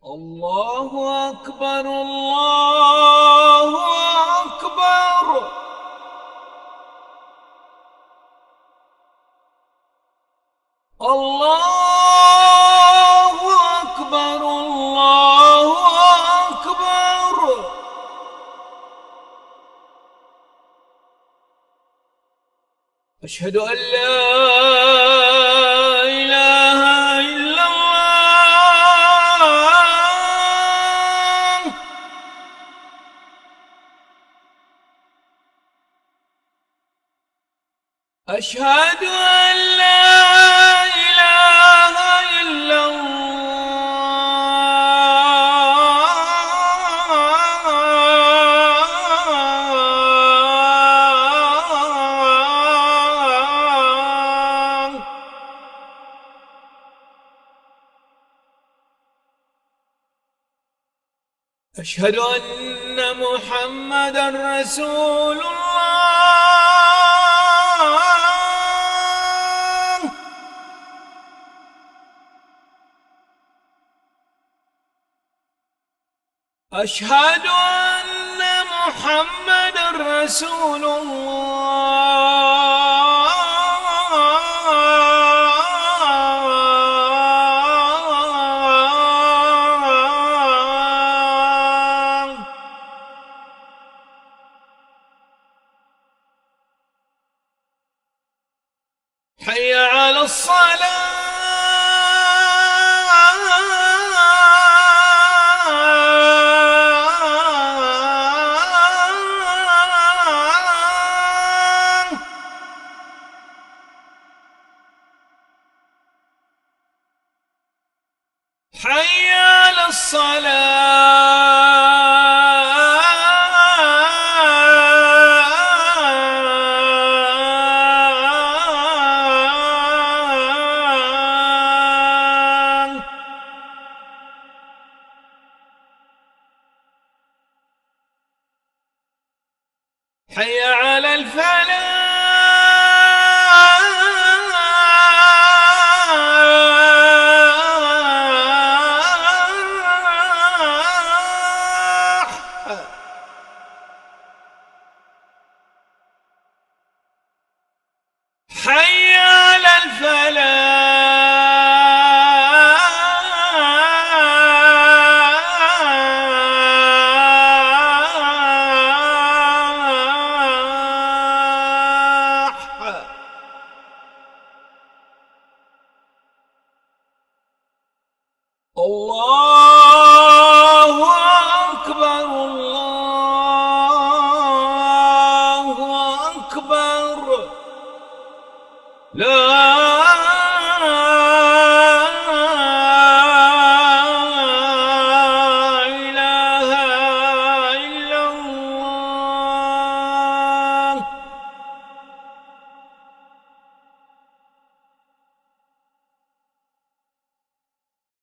الله أكبر الله أكبر. الله أكبر الله أكبر. أشهد أن لا إله إلا الله. أشهد أن لا إله إلا الله. أشهد أن محمدا رسول الله. أشهد أن محمدا رسول الله. حي على الصلاة. حي على الصلاة. حي على الفلاح. حي